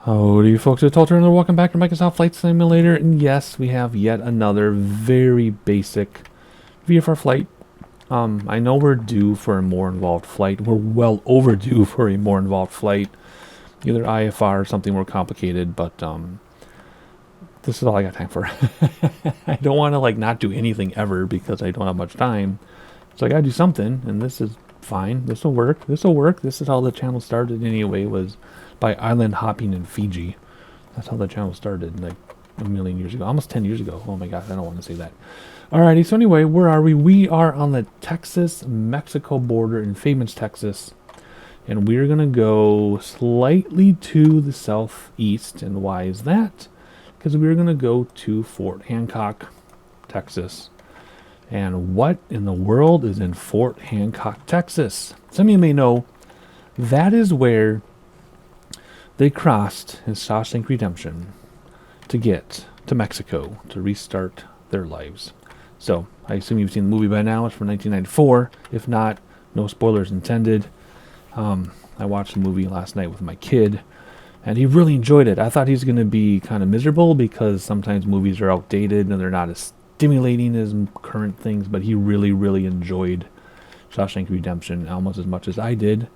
Howdy folks, it's Alternator. Welcome back to Microsoft Flight Simulator, and yes, we have yet another very basic VFR flight. I know we're due for a more involved flight. We're well overdue for a more involved flight. Either IFR or something more complicated, but this is all I got time for. I don't want to not do anything ever because I don't have much time. So I gotta do something, and this is fine. This will work. This will work. This is how the channel started anyway, was by island hopping in Fiji. That's how the channel started, like a million years ago. Almost 10 years ago. Oh my gosh, I don't want to say that. Alrighty, so anyway, where are we? We are on the Texas-Mexico border in Fabens, Texas. And we're going to go slightly to the southeast. And why is that? Because we're going to go to Fort Hancock, Texas. And what in the world is in Fort Hancock, Texas? Some of you may know that is where they crossed in Shawshank Redemption to get to Mexico to restart their lives. So, I assume you've seen the movie by now. It's from 1994. If not, no spoilers intended. I watched the movie last night with my kid, and he really enjoyed it. I thought he was going to be kind of miserable because sometimes movies are outdated and they're not as stimulating as current things, but he really, really enjoyed Shawshank Redemption almost as much as I did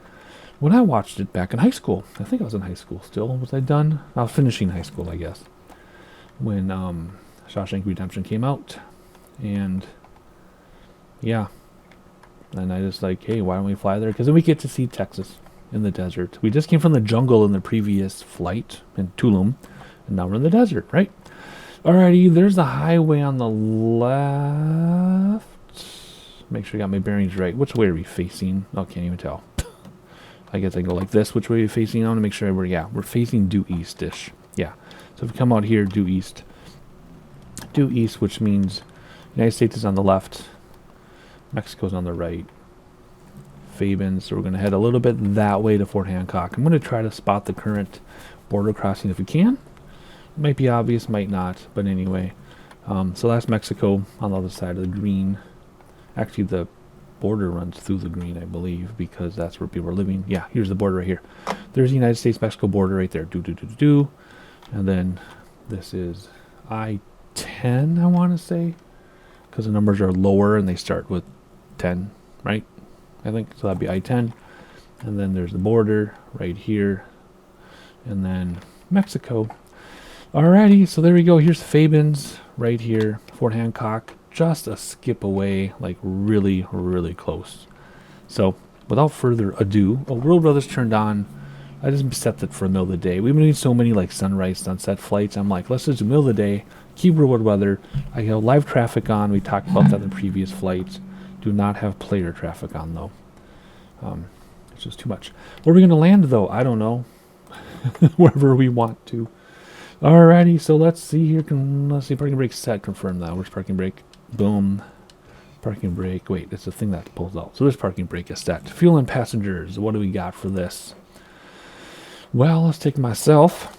when I watched it back in high school. I think I was in high school still. Was I done? I was finishing high school, I guess, when Shawshank Redemption came out. And yeah, and I just hey, why don't we fly there? Because then we get to see Texas in the desert. We just came from the jungle in the previous flight in Tulum, and now we're in the desert, right? Alrighty, there's the highway on the left. Make sure I got my bearings right. Which way are we facing? Oh, can't even tell. I guess I go like this. Which way are we facing? I want to make sure we're facing due east-ish. Yeah. So if we come out here, due east. Due east, which means United States is on the left. Mexico's on the right. Fabens. So we're going to head a little bit that way to Fort Hancock. I'm going to try to spot the current border crossing if we can. Might be obvious, might not. But anyway. So that's Mexico on the other side of the green. Actually, the border runs through the green, I believe, because that's where people are living. Yeah, here's the border right here. There's the United States-Mexico border right there. And then this is I-10, I want to say, because the numbers are lower and they start with 10, right? I think so. That'd be I-10. And then there's the border right here, and then Mexico. Alrighty, so there we go. Here's Fabens right here, Fort Hancock. Just a skip away, really, really close. So, without further ado, World Weather's turned on. I just set it for the middle of the day. We've been doing so many sunrise, sunset flights. I'm let's just do middle of the day, keep world weather. I have live traffic on. We talked about that in the previous flights. Do not have player traffic on though. It's just too much. Where are we going to land though? I don't know. Wherever we want to. Alrighty, so let's see here. Let's see, parking brake set. Confirm that. Where's parking brake? Boom. Parking brake. Wait, it's the thing that pulls out. So this parking brake is set. Fuel and passengers. What do we got for this? Well, let's take myself.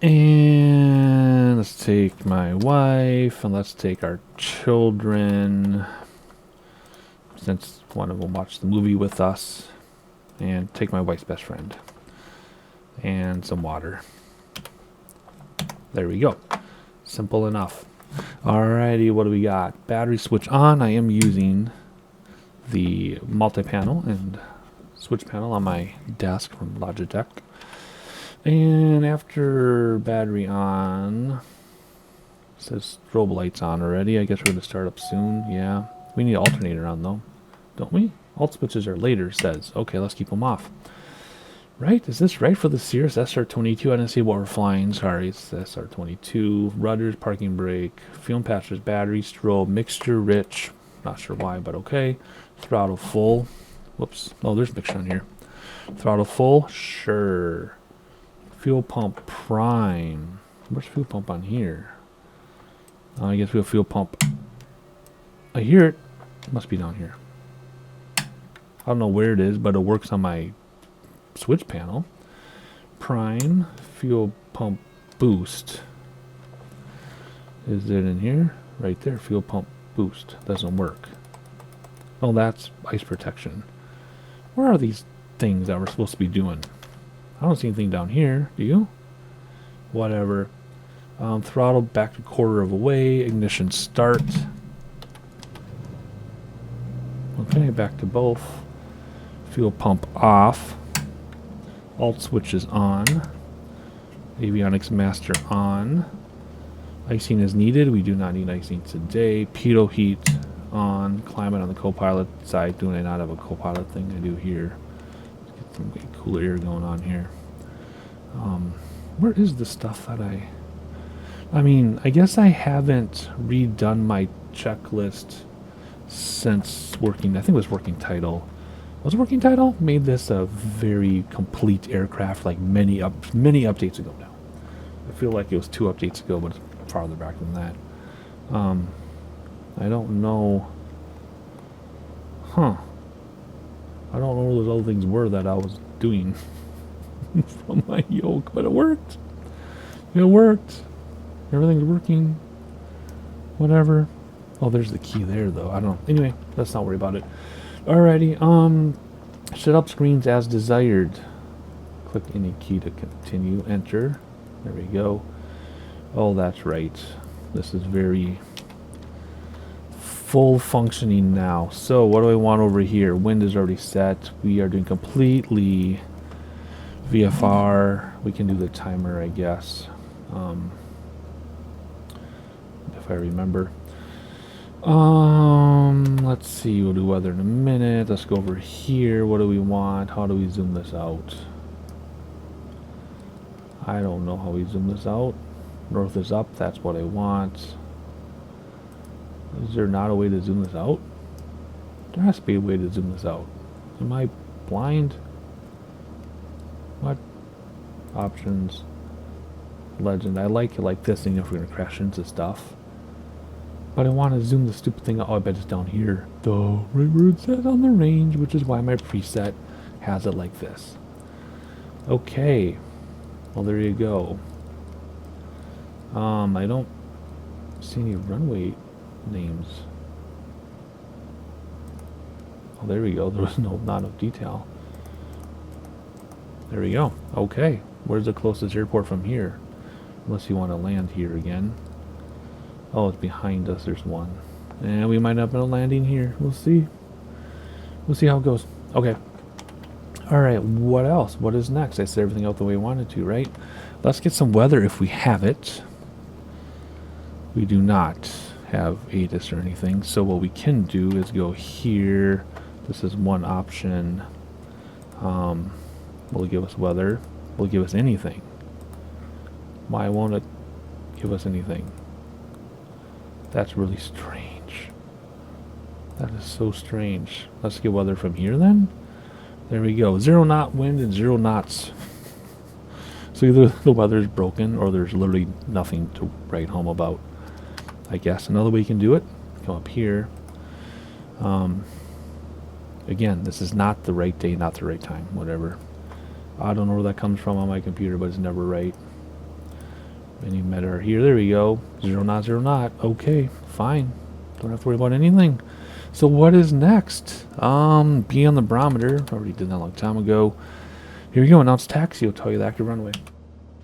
And let's take my wife. And let's take our children, since one of them watched the movie with us. And take my wife's best friend. And some water. There we go. Simple enough. Alrighty, what do we got? Battery switch on. I am using the multi-panel and switch panel on my desk from Logitech. And after battery on, it says strobe lights on already. I guess we're going to start up soon. Yeah. We need alternator on though, don't we? Alt switches are later, says. Okay, let's keep them off. Right? Is this right for the Cirrus SR22? I didn't see what we're flying. Sorry, it's SR22. Rudders, parking brake, fuel and passengers, battery, strobe, mixture rich. Not sure why, but okay. Throttle full. Whoops. Oh, there's mixture on here. Throttle full. Sure. Fuel pump prime. Where's fuel pump on here? I guess we have fuel pump. I hear it. It must be down here. I don't know where it is, but it works on my switch panel. Prime fuel pump boost. Is it in here? Right there. Fuel pump boost. Doesn't work. Oh, that's ice protection. Where are these things that we're supposed to be doing? I don't see anything down here. Do you? Whatever. Throttle back to quarter of a way. Ignition start. Okay, back to both. Fuel pump off. Alt switch is on. Avionics master on. Icing is needed. We do not need icing today. Pitot heat on. Climate on the co-pilot side. Do I not have a co-pilot thing? I do here. Let's get some cool air going on here. Where is the stuff that I mean, I guess I haven't redone my checklist since working, I think it was working title. Was it working title? Made this a very complete aircraft like many updates ago now. I feel like it was 2 updates ago, but it's farther back than that. I don't know. I don't know where those other things were that I was doing from my yoke, but it worked. It worked. Everything's working. Whatever. Oh, there's the key there, though. I don't know. Anyway, let's not worry about it. Alrighty. Set up screens as desired. Click any key to continue. Enter. There we go. Oh, that's right. This is very full functioning now. So, what do I want over here? Wind is already set. We are doing completely VFR. We can do the timer, I guess. If I remember. Let's see, we'll do weather in a minute. Let's go over here. What do we want? How do we zoom this out? I don't know how we zoom this out. North is up, that's what I want. Is there not a way to zoom this out? There has to be a way to zoom this out. Am I blind? What? Options. Legend. I like it like this thing if we're going to crash into stuff. But I want to zoom the stupid thing out. Oh, I bet it's down here. Though, right where it says on the range, which is why my preset has it like this. Okay. Well, there you go. I don't see any runway names. Oh, there we go. There was not enough detail. There we go. Okay. Where's the closest airport from here? Unless you want to land here again. Oh, it's behind us. There's one. And we might have been landing here. We'll see. We'll see how it goes. Okay. Alright, what else? What is next? I said everything out the way I wanted to, right? Let's get some weather if we have it. We do not have ATIS or anything. So what we can do is go here. This is one option. Will it give us weather? Will it give us anything? Why won't it give us anything? That's really strange. That is so strange. Let's get weather from here then. There we go. 0 knot wind and 0 knots. So either the weather is broken or there's literally nothing to write home about. I guess another way you can do it, come up here. Again, this is not the right day, not the right time, whatever. I don't know where that comes from on my computer, but it's never right. Any matter here, there we go. 0 knot, 0 knot. Okay, fine. Don't have to worry about anything. So what is next? Be on the barometer. Already did that a long time ago. Here we go. Announce taxi. I'll tell you the active runway.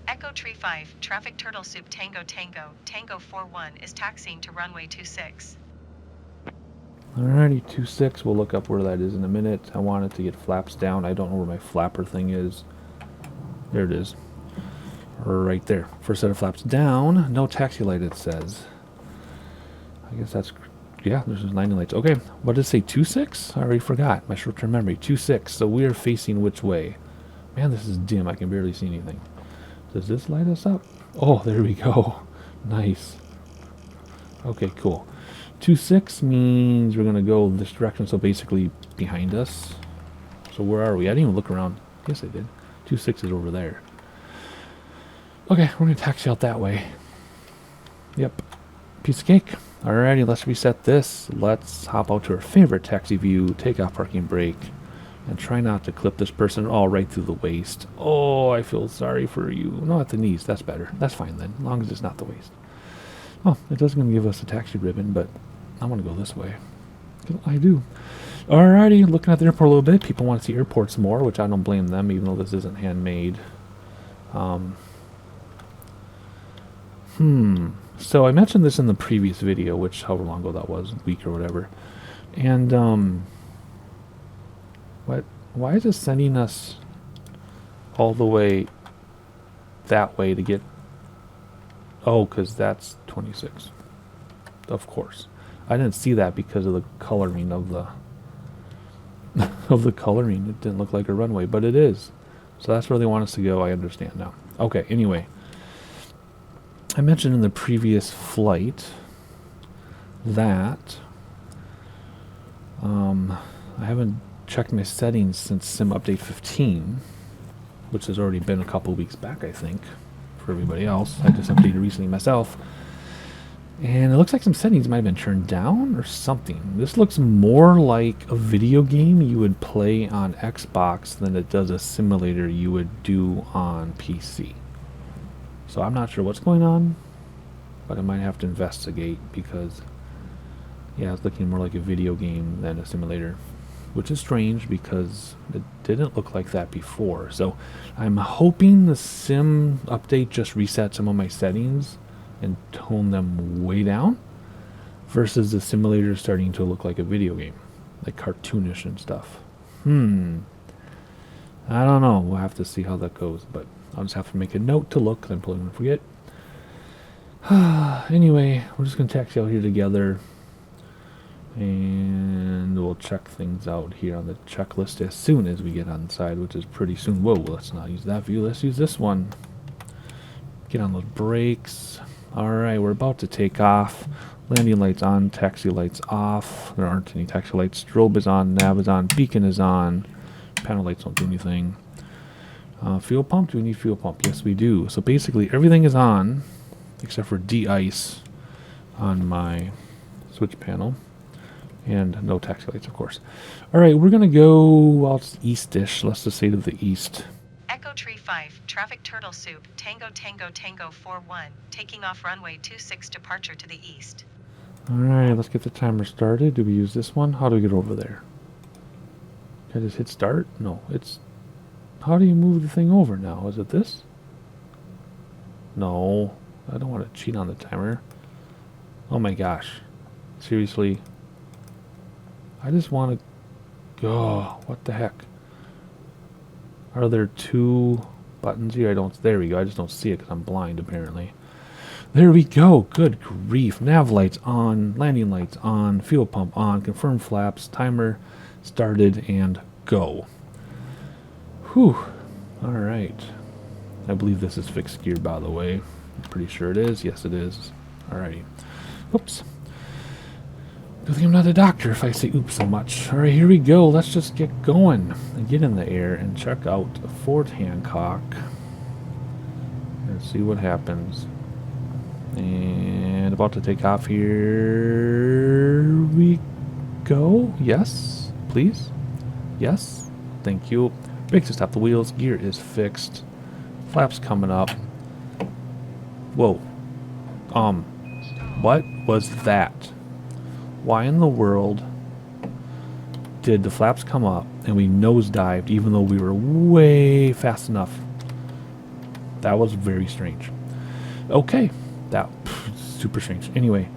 Echo Tree 5, Traffic Turtle Soup Tango Tango, Tango 41 is taxiing to runway 26. Alrighty, 26. We'll look up where that is in a minute. I want it to get flaps down. I don't know where my flapper thing is. There it is. Right there. First set of flaps down. No taxi light, it says. I guess that's... Yeah, there's landing lights. Okay, what did it say? 26? I already forgot. My short-term memory. 26. So we are facing which way? Man, this is dim. I can barely see anything. Does this light us up? Oh, there we go. Nice. Okay, cool. 26 means we're going to go this direction, so basically behind us. So where are we? I didn't even look around. Yes, I did. 26 is over there. Okay, we're going to taxi out that way. Yep. Piece of cake. Alrighty, let's reset this. Let's hop out to our favorite taxi view, take off parking brake, and try not to clip this person all right through the waist. Oh, I feel sorry for you. No, at the knees. That's better. That's fine then, as long as it's not the waist. Oh, it doesn't going to give us a taxi ribbon, but I want to go this way. I do. Alrighty, looking at the airport a little bit. People want to see airports more, which I don't blame them, even though this isn't handmade. So I mentioned this in the previous video, which however long ago that was, a week or whatever. And why is it sending us all the way that way to get? Oh, because that's 26. Of course, I didn't see that because of the coloring of the of the coloring. It didn't look like a runway, but it is. So that's where they want us to go. I understand now. Okay. Anyway, I mentioned in the previous flight that I haven't checked my settings since Sim Update 15, which has already been a couple weeks back, I think, for everybody else. I just updated recently myself. And it looks like some settings might have been turned down or something. This looks more like a video game you would play on Xbox than it does a simulator you would do on PC. So I'm not sure what's going on, but I might have to investigate because, yeah, it's looking more like a video game than a simulator, which is strange because it didn't look like that before. So I'm hoping the sim update just reset some of my settings and tone them way down versus the simulator starting to look like a video game, like cartoonish and stuff. I don't know. We'll have to see how that goes, but I'll just have to make a note to look because I'm probably going to forget. Anyway, we're just going to taxi out here together and we'll check things out here on the checklist as soon as we get on the side, which is pretty soon. Whoa, let's not use that view. Let's use this one. Get on those brakes. Alright, we're about to take off. Landing lights on, taxi lights off. There aren't any taxi lights. Strobe is on, nav is on, beacon is on. Panel lights don't do anything. Fuel pump, do we need fuel pump? Yes, we do. So basically everything is on, except for de-ice on my switch panel. And no taxi lights, of course. Alright, we're going to go, well, it's east-ish. Let's just say to the east. Echo Tree 5, traffic turtle soup, Tango Tango Tango 41, taking off runway 26, departure to the east. Alright, let's get the timer started. Do we use this one? How do we get over there? Can I just hit start? No, it's... How do you move the thing over now? Is it this? No, I don't want to cheat on the timer. Oh my gosh. Seriously? I just want to... Oh, what the heck? Are there two buttons here? I don't... There we go. I just don't see it because I'm blind, apparently. There we go. Good grief. Nav lights on. Landing lights on. Fuel pump on. Confirm flaps. Timer started and go. Whew. Alright. I believe this is fixed gear, by the way. I'm pretty sure it is. Yes, it is. Alrighty. Oops. Good thing I'm not a doctor if I say oops so much. Alright, here we go. Let's just get going and get in the air and check out Fort Hancock and see what happens. And about to take off. Here we go. Yes, please. Yes, thank you. Brakes to stop the wheels. Gear is fixed. Flaps coming up. Whoa. What was that? Why in the world did the flaps come up and we nosedived even though we were way fast enough? That was very strange. Okay. That super strange. Anyway.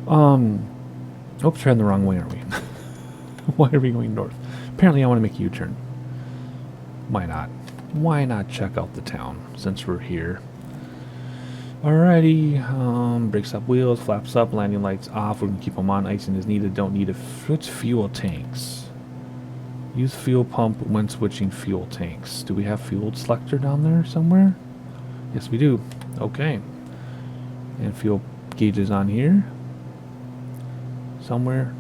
Oops, we're heading the wrong way, aren't we? Why are we going north? Apparently I want to make a U-turn. Why not? Why not check out the town since we're here? Alrighty, brakes up, wheels, flaps up, landing lights off. We're going to keep them on. Icing is needed, don't need a... Switch fuel tanks. Use fuel pump when switching fuel tanks. Do we have fuel selector down there somewhere? Yes, we do. Okay. And fuel gauges on here. Somewhere.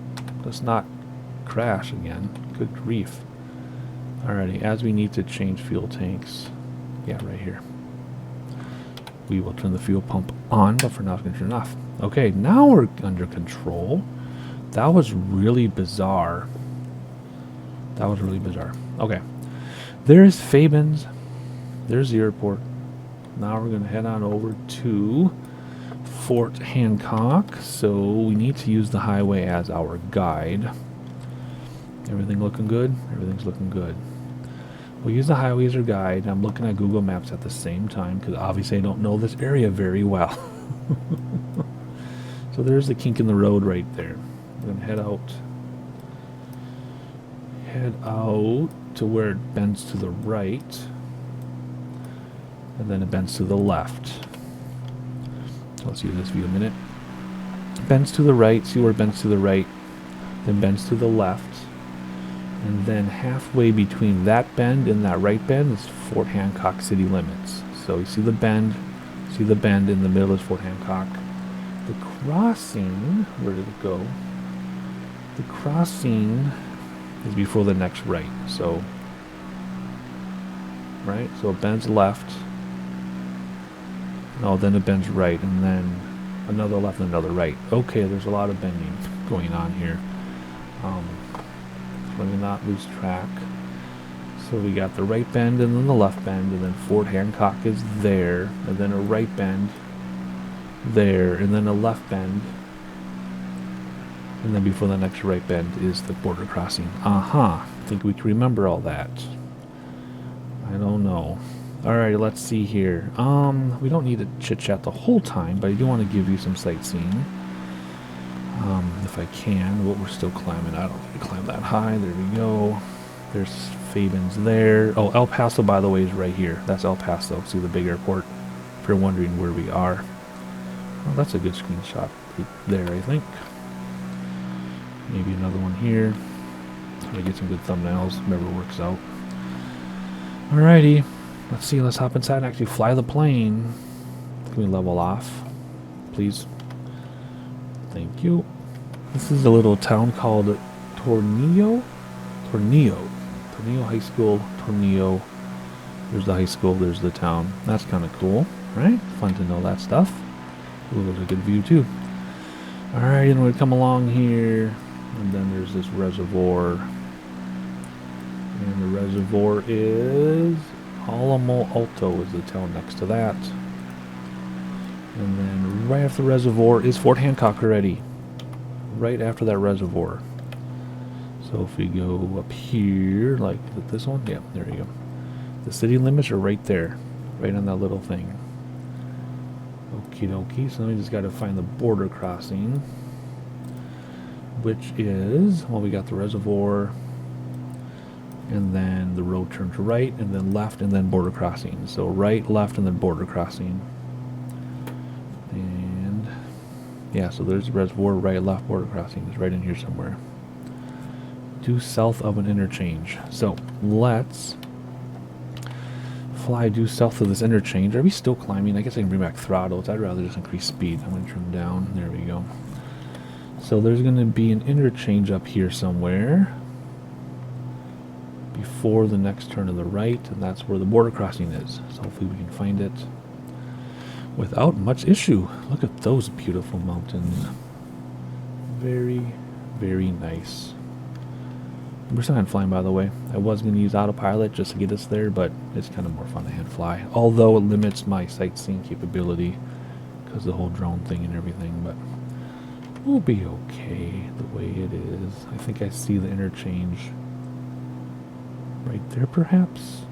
Let's not crash again. Good grief. Alrighty, as we need to change fuel tanks. Yeah, right here. We will turn the fuel pump on, but for now it's going to turn it off. Okay, now we're under control. That was really bizarre. That was really bizarre. Okay. There's Fabens. There's the airport. Now we're going to head on over to Fort Hancock. So we need to use the highway as our guide. Everything looking good? Everything's looking good. We'll use the highway as our guide. I'm looking at Google Maps at the same time because obviously I don't know this area very well. So there's the kink in the road right there. We're gonna head out to where it bends to the right, and then it bends to the left. So let's use this view a minute. Bends to the right, see where it bends to the right, then bends to the left, and then halfway between that bend and that right bend is Fort Hancock city limits. So you see the bend in the middle is Fort Hancock. The crossing, where did it go? The crossing is before the next right. So, right? So it bends left. No, then it bends right, and then another left and another right. Okay, there's a lot of bending going on here. Let me not lose track. So we got the right bend and then the left bend, and then Fort Hancock is there, and then a right bend there, and then a left bend, and then before the next right bend is the border crossing. I think we can remember all that. I don't know. Alright, let's see here. We don't need to chit-chat the whole time, but I do want to give you some sightseeing. If I can. But we're still climbing. I don't need to climb that high. There we go. There's Fabens there. Oh, El Paso, by the way, is right here. That's El Paso. See the big airport? If you're wondering where we are. Well, that's a good screenshot right there, I think. Maybe another one here. Try to get some good thumbnails. Whatever works out. Alrighty. Let's see. Let's hop inside and actually fly the plane. Can we level off? Please. Thank you. This is a little town called Tornillo High School. Tornillo. There's the high school. There's the town. That's kind of cool, right? Fun to know that stuff. Ooh, there's a good view too. All right, and we come along here, and then there's this reservoir, and the reservoir is Alamo Alto is the town next to that. And then right after the reservoir is Fort Hancock already. Right after that reservoir. So if we go up here, like this one, yeah, there you go. The city limits are right there, right on that little thing. Okie dokie, so we just got to find the border crossing, which is, well, we got the reservoir, and then the road turns right, and then left, and then border crossing. So right, left, and then border crossing. And yeah, so there's the reservoir, right, left, border crossing. It's right in here somewhere. Due south of an interchange. So let's fly due south of this interchange. Are we still climbing? I guess I can bring back throttles. I'd rather just increase speed. I'm going to turn down. There we go. So there's going to be an interchange up here somewhere before the next turn to the right, and that's where the border crossing is. So hopefully we can find it without much issue. Look at those beautiful mountains. Very, very nice. We're still hand flying, by the way. I was going to use autopilot just to get us there, but it's kind of more fun to hand fly. Although it limits my sightseeing capability because the whole drone thing and everything, but we'll be okay the way it is. I think I see the interchange right there, perhaps.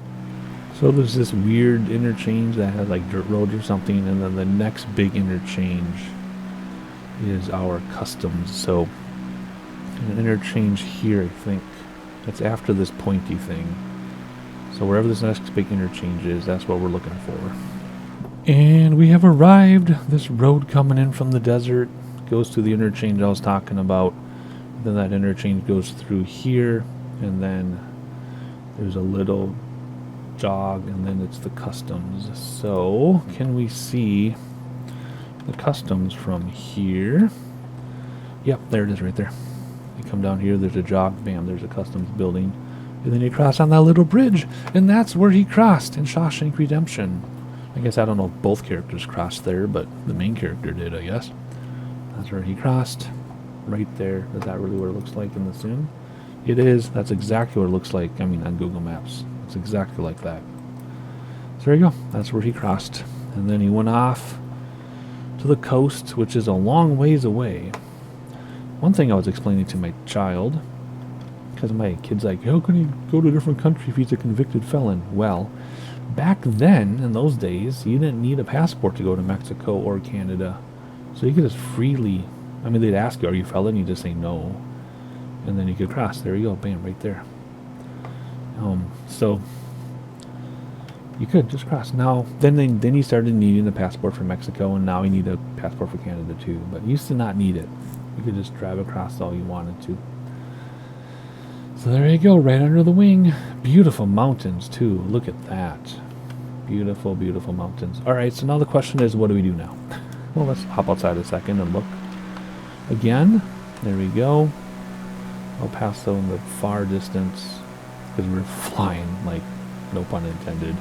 So there's this weird interchange that has like dirt roads or something, and then the next big interchange is our customs. So an interchange here, I think. That's after this pointy thing. So wherever this next big interchange is, that's what we're looking for. And we have arrived. This road coming in from the desert goes to the interchange I was talking about. Then that interchange goes through here, and then there's a little jog, and then it's the customs. So can we see the customs from here? Yep, there it is right there. You come down here, there's a jog, bam, there's a customs building. And then you cross on that little bridge, and that's where he crossed in Shawshank Redemption. I guess I don't know if both characters crossed there, but the main character did, I guess. That's where he crossed, right there. Is that really what it looks like in the sim? It is. That's exactly what it looks like, I mean, on Google Maps. It's exactly like that. So there you go. That's where he crossed. And then he went off to the coast, which is a long ways away. One thing I was explaining to my child, because my kid's like, how can he go to a different country if he's a convicted felon? Well, Back then, in those days, you didn't need a passport to go to Mexico or Canada. So you could just freely, I mean, they'd ask you, are you a felon? You just say no. And then you could cross. There you go, bam, right there. So you could just cross. Now, then you started needing a passport for Mexico, and now you need a passport for Canada too. But you used to not need it. You could just drive across all you wanted to. So there you go, right under the wing. Beautiful mountains too. Look at that. Beautiful, beautiful mountains. All right, so now the question is, what do we do now? Well, let's hop outside a second and look again. There we go. El Paso in the far distance, because we're flying, like, no pun intended.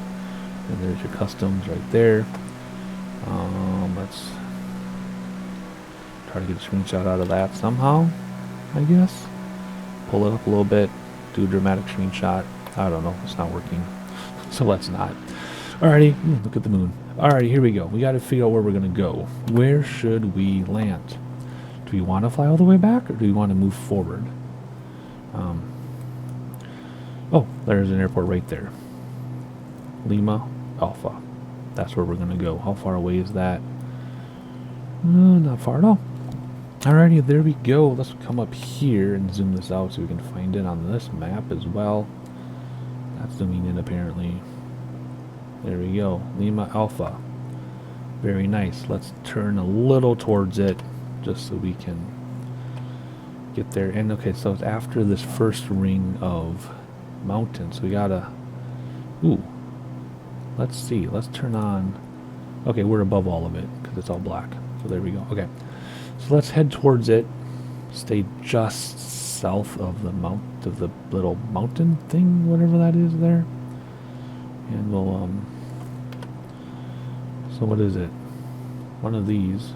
And there's your customs right there. Let's try to get a screenshot out of that somehow, I guess. Pull it up a little bit, do a dramatic screenshot. I don't know, it's not working. So let's not. Alrighty, look at the moon. Alrighty, here we go. We got to figure out where we're going to go. Where should we land? Do we want to fly all the way back, or do we want to move forward? Oh, there's an airport right there. Lima Alpha. That's where we're going to go. How far away is that? Not far at all. Alrighty, there we go. Let's come up here and zoom this out so we can find it on this map as well. That's zooming in apparently. There we go. Lima Alpha. Very nice. Let's turn a little towards it just so we can get there. And okay, so it's after this first ring of mountains. We gotta... Ooh. Let's see. Let's turn on... Okay, we're above all of it because it's all black. So there we go. Okay. So let's head towards it. Stay just south of the little mountain thing, whatever that is there. And we'll so what is it? One of these.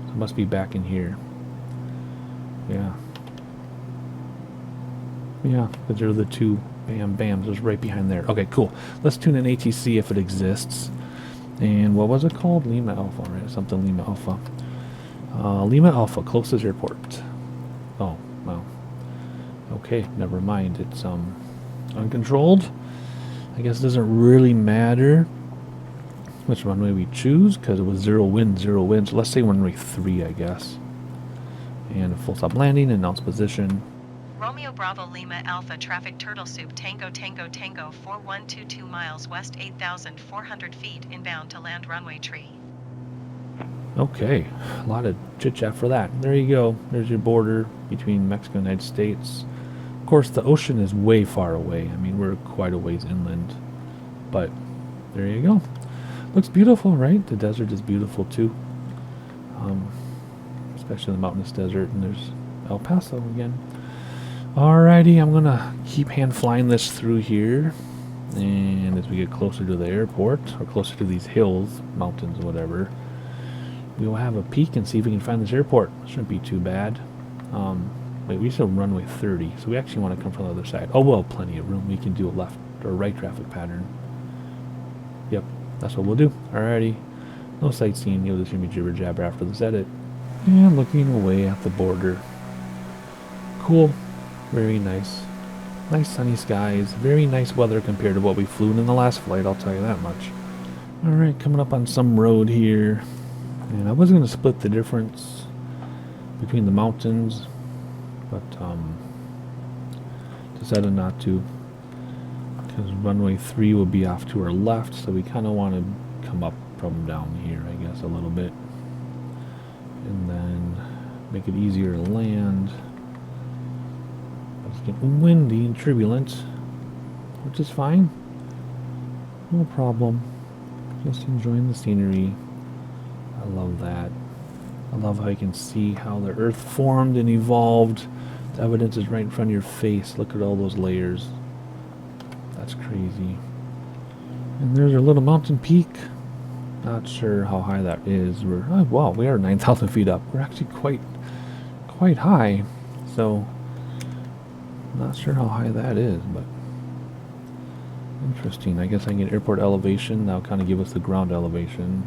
It must be back in here. Yeah. Yeah, because they're the two bam bams. It's right behind there. Okay, cool. Let's tune in ATC if it exists. And what was it called? Lima Alpha, right? Something Lima Alpha. Lima Alpha, closest airport. Oh, well. Okay, never mind. It's uncontrolled. I guess it doesn't really matter which runway we choose because it was zero wind. So let's say runway 3, I guess. And a full stop landing, announce position. Romeo Bravo Lima Alpha traffic turtle soup Tango Tango Tango 4122 miles west 8,400 feet inbound to land runway tree. Okay, a lot of chit chat for that. There you go. There's your border between Mexico and the United States. Of course, the ocean is way far away. I mean, we're quite a ways inland. But there you go. Looks beautiful, right? The desert is beautiful too. Especially the mountainous desert. And there's El Paso again. Alrighty, I'm going to keep hand flying this through here. And as we get closer to the airport, or closer to these hills, mountains, whatever, we will have a peek and see if we can find this airport. Shouldn't be too bad. Wait, we still runway 30, so we actually want to come from the other side. Oh, well, plenty of room. We can do a left or right traffic pattern. Yep, that's what we'll do. Alrighty. No sightseeing. You'll just hear me jibber jabber after this edit. And looking away at the border. Cool. Very nice. Nice sunny skies. Very nice weather compared to what we flew in the last flight, I'll tell you that much. Alright, coming up on some road here. And I was going to split the difference between the mountains, but decided not to, because runway 3 will be off to our left, so we kind of want to come up from down here, I guess, a little bit, and then make it easier to land. It's getting windy and turbulent, which is fine. No problem. Just enjoying the scenery. I love that. I love how you can see how the earth formed and evolved. The evidence is right in front of your face. Look at all those layers. That's crazy. And there's our little mountain peak. Not sure how high that is. Wow, we are 9,000 feet up. We're actually quite high. So, not sure how high that is, but interesting. I guess I can get airport elevation. That'll kind of give us the ground elevation.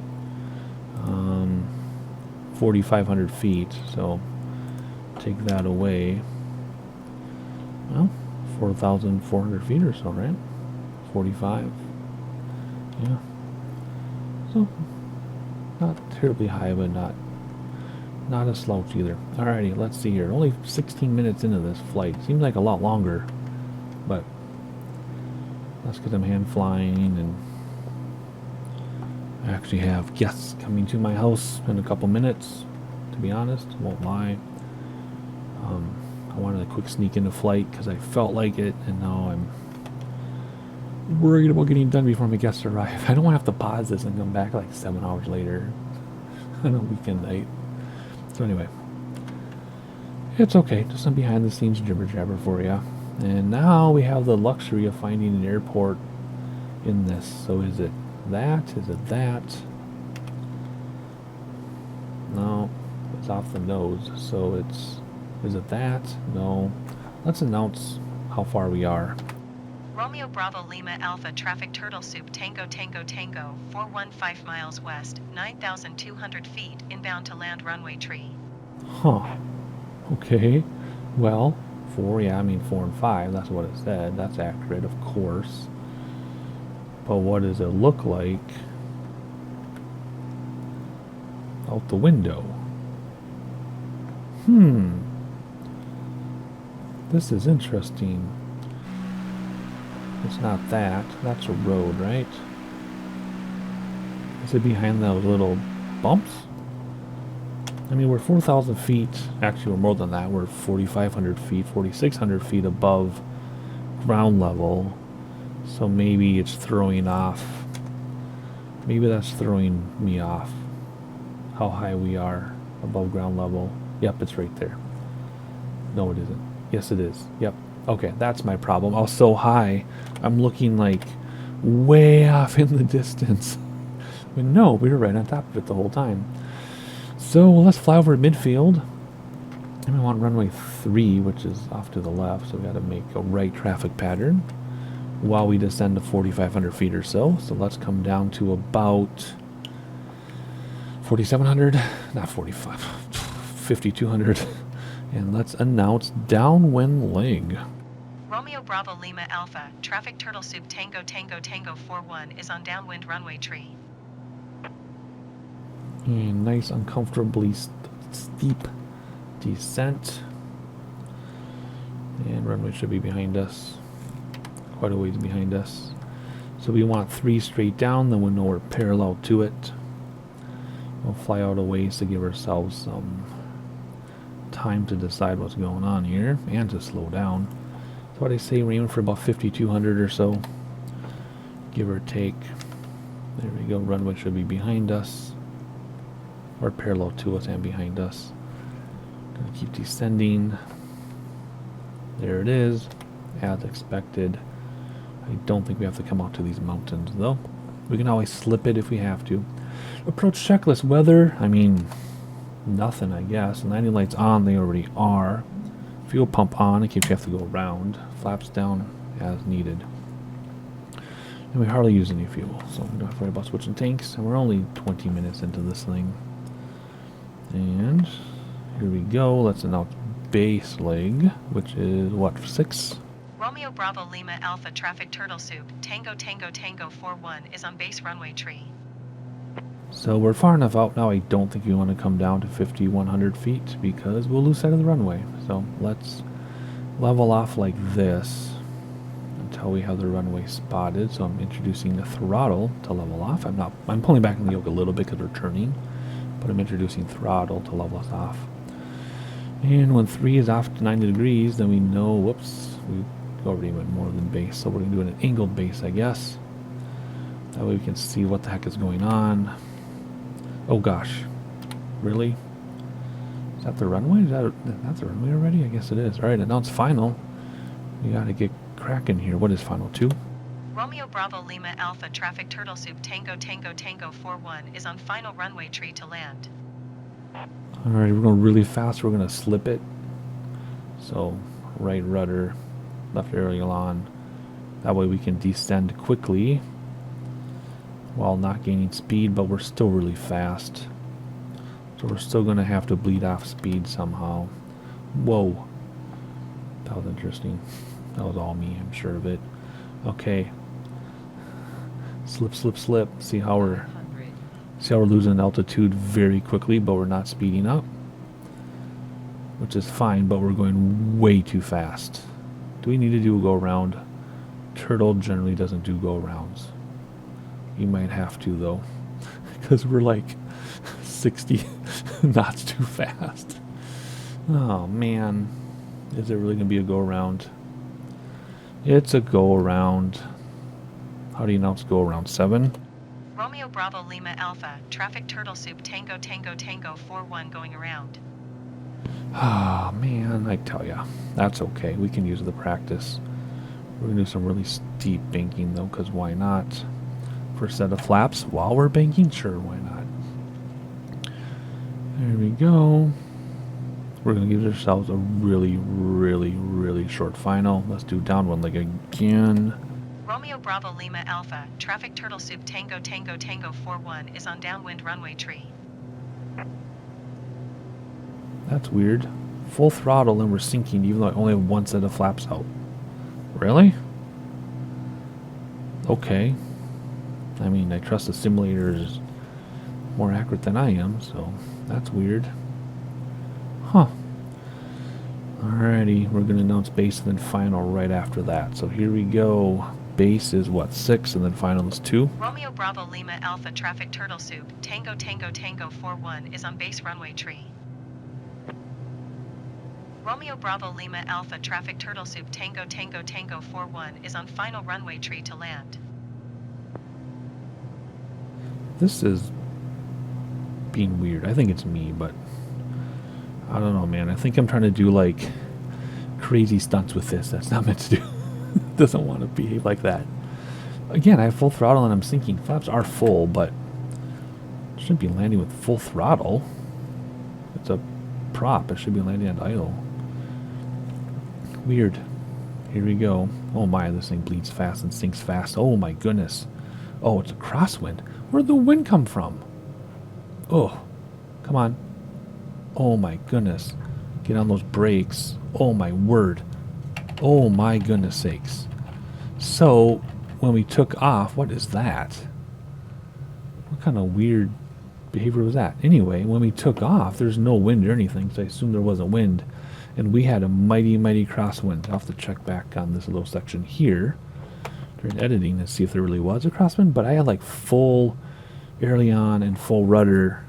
4,500 feet, so take that away. Well, 4,400 feet or so, right? 45. Yeah. So, not terribly high, but not a slouch either. Alrighty, let's see here. Only 16 minutes into this flight. Seems like a lot longer, but that's because I'm hand flying, and I actually have guests coming to my house in a couple minutes. To be honest, won't lie. I wanted a quick sneak into flight because I felt like it, and now I'm worried about getting done before my guests arrive. I don't want to have to pause this and come back like 7 hours later on a weekend night. So anyway, it's okay. Just some behind the scenes jibber jabber for you. And now we have the luxury of finding an airport in this. So is it that? Is it that? No, it's off the nose. So is it that? No. Let's announce how far we are. Romeo Bravo Lima Alpha Traffic Turtle Soup Tango Tango Tango 415 miles west, 9,200 feet, inbound to land runway tree. Huh. Okay. Well, 4 and 5, that's what it said. That's accurate, of course. But what does it look like out the window? This is interesting. It's not that. That's a road, right? Is it behind those little bumps? I mean, we're 4,000 feet. Actually, we're more than that. We're 4,500 feet, 4,600 feet above ground level. So maybe it's throwing off. Maybe that's throwing me off. How high we are above ground level. Yep, it's right there. No, it isn't. Yes, it is. Yep. Okay, that's my problem. I was so high, I'm looking like way off in the distance. But no, we were right on top of it the whole time. So let's fly over midfield. And we want runway 3, which is off to the left. So we got to make a right traffic pattern while we descend to 4,500 feet or so. So let's come down to about 4,700, not 45, 5,200. And let's announce downwind leg. Romeo Bravo Lima Alpha Traffic Turtle Soup Tango Tango Tango 41 is on downwind runway tree. And nice, uncomfortably steep descent. And runway should be behind us. Quite a ways behind us. So we want 3 straight down, then we'll know we're parallel to it. We'll fly out a ways to give ourselves some time to decide what's going on here and to slow down. So what I say, we're aiming for about 5,200 or so, give or take. There we go. Runway should be behind us, or parallel to us and behind us. Gonna keep descending. There it is, as expected. I don't think we have to come out to these mountains though. We can always slip it if we have to. Approach checklist. Weather, I mean, nothing, I guess. Landing lights on, they already are. Fuel pump on in case you have to go around. Flaps down as needed. And we hardly use any fuel, so we don't have to worry about switching tanks. And we're only 20 minutes into this thing. And here we go. Let's announce base leg, which is what, 6? Romeo Bravo Lima Alpha Traffic Turtle Soup Tango Tango Tango 41 is on base runway tree. So we're far enough out now. I don't think we want to come down to 5,100 feet because we'll lose sight of the runway. So let's level off like this until we have the runway spotted. So I'm introducing the throttle to level off. I'm pulling back in the yoke a little bit because we're turning, but I'm introducing throttle to level us off. And when 3 is off to 90 degrees, then we know, whoops, we already went more than base. So we're going to do an angled base, I guess. That way we can see what the heck is going on. Oh gosh, really? Is that the runway? That's the runway already? I guess it is. All right, announce final. We gotta get cracking here. What is final 2? Romeo Bravo Lima Alpha Traffic Turtle Soup Tango Tango Tango 41 is on final runway tree to land. All right, we're going really fast. We're gonna slip it. So right rudder, left aileron. That way we can descend quickly while not gaining speed, but we're still really fast. So we're still going to have to bleed off speed somehow. Whoa. That was interesting. That was all me, I'm sure of it. Okay. Slip, slip, slip. See how we're losing altitude very quickly, but we're not speeding up, which is fine, but we're going way too fast. Do we need to do a go around? Turtle generally doesn't do go arounds. You might have to though, because we're like 60 knots too fast. Oh man, is it really gonna be a go around? It's a go around. How do you announce go around? 7? Romeo Bravo Lima Alpha, traffic turtle soup Tango Tango Tango 41 going around. Ah, man, I tell ya. That's okay. We can use the practice. We're going to do some really steep banking, though, because why not? First set of flaps while we're banking? Sure, why not? There we go. We're going to give ourselves a really, really, really short final. Let's do down one leg again. Romeo Bravo Lima Alpha, traffic turtle soup Tango Tango Tango 41 is on downwind runway tree. That's weird. Full throttle and we're sinking even though I only have one set of flaps out. Really? Okay. I mean, I trust the simulator is more accurate than I am, so that's weird. Huh. Alrighty, we're going to announce base and then final right after that. So here we go. Base is what, 6, and then final is 2? Romeo Bravo Lima Alpha, traffic turtle soup Tango Tango Tango 41 is on base runway tree. Romeo Bravo Lima Alpha, traffic turtle soup Tango Tango Tango 41 is on final runway tree to land. This is being weird. I think it's me, but I don't know, man. I think I'm trying to do like crazy stunts with this. That's not meant to do. Doesn't want to behave like that. Again, I have full throttle and I'm sinking. Flaps are full, but shouldn't be landing with full throttle. It's a prop. It should be landing at idle. Weird. Here we go. Oh my, this thing bleeds fast and sinks fast. Oh my goodness. Oh, it's a crosswind. Where'd the wind come from? Oh, come on. Oh my goodness. Get on those brakes. Oh my word. Oh my goodness sakes. So, when we took off, what is that? What kind of weird behavior was that? Anyway, when we took off, there's no wind or anything, so I assume there wasn't wind. And we had a mighty, mighty crosswind. I'll have to check back on this little section here during editing and see if there really was a crosswind. But I had like full aileron and full rudder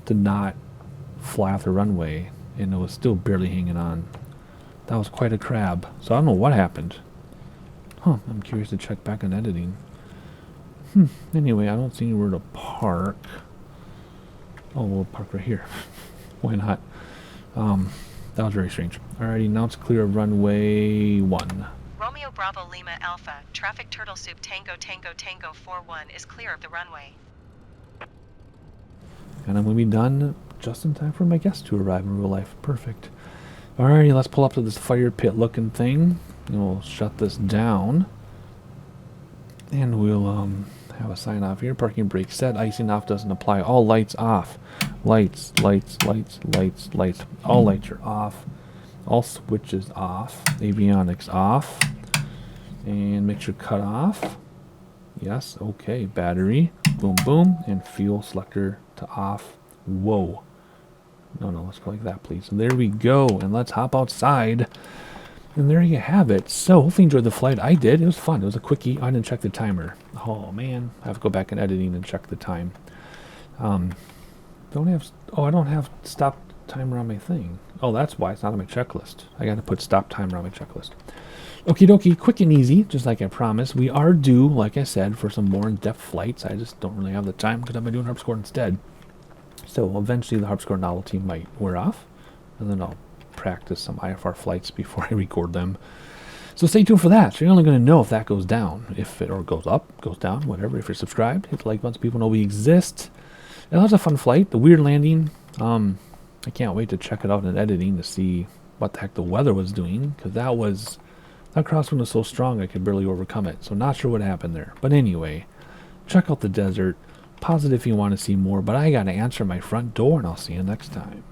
to not fly off the runway, and it was still barely hanging on. That was quite a crab. So I don't know what happened. Huh, I'm curious to check back on editing. Anyway, I don't see anywhere to park. Oh, we'll park right here. Why not? That was very strange. Alrighty, now it's clear of runway 1. Romeo Bravo Lima Alpha, traffic turtle soup Tango Tango Tango 41 is clear of the runway. And I'm going to be done just in time for my guest to arrive in real life. Perfect. Alrighty, let's pull up to this fire pit looking thing. And we'll shut this down. And we'll have a sign off here. Parking brake set. Icing off doesn't apply. All lights off. Lights, lights, lights, lights, lights. All lights are off. All switches off. Avionics off. And make sure cut off. Yes, okay. Battery. Boom, boom. And fuel selector to off. Whoa. No, let's go like that, please. And there we go. And let's hop outside. And there you have it. So, hopefully you enjoyed the flight. I did. It was fun. It was a quickie. I didn't check the timer. Oh, man. I have to go back in editing and check the time. I don't have stop timer on my thing. Oh, that's why it's not on my checklist. I got to put stop timer on my checklist. Okie dokie. Quick and easy, just like I promised. We are due, like I said, for some more in-depth flights. I just don't really have the time because I've been doing harpsichord instead. So eventually the harpsichord novelty might wear off, and then I'll practice some IFR flights before I record them. So stay tuned for that. So you're only going to know if that goes down, if it or goes up, goes down, whatever. If you're subscribed, hit the like button so people know we exist. And that was a fun flight. The weird landing. I can't wait to check it out in editing to see what the heck the weather was doing, because that crosswind was so strong I could barely overcome it. So not sure what happened there. But anyway, check out the desert. Pause it if you want to see more, but I got to answer my front door, and I'll see you next time.